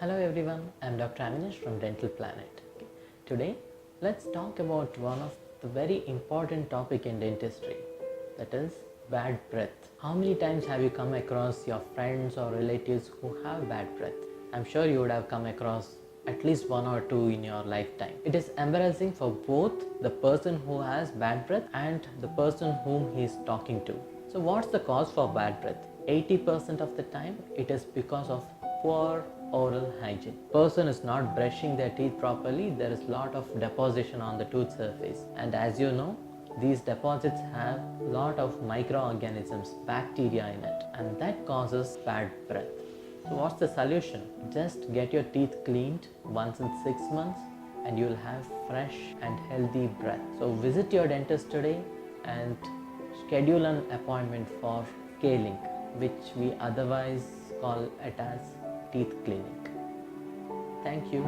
Hello everyone, I'm Dr. Avinash from Dental Planet. Today, let's talk about one of the very important topic in dentistry, that is bad breath. How many times have you come across your friends or relatives who have bad breath? I'm sure you would have come across at least one or two in your lifetime. It is embarrassing for both the person who has bad breath and the person whom he is talking to. So what's the cause for bad breath? 80% of the time it is because of poor oral hygiene. Person is not brushing their teeth properly, there is lot of deposition on the tooth surface, and as you know, these deposits have lot of microorganisms, bacteria in it, and that causes bad breath. So what's the solution? Just get your teeth cleaned once in 6 months and you'll have fresh and healthy breath. So visit your dentist today and schedule an appointment for scaling, which we otherwise call it as teeth cleaning. Thank you.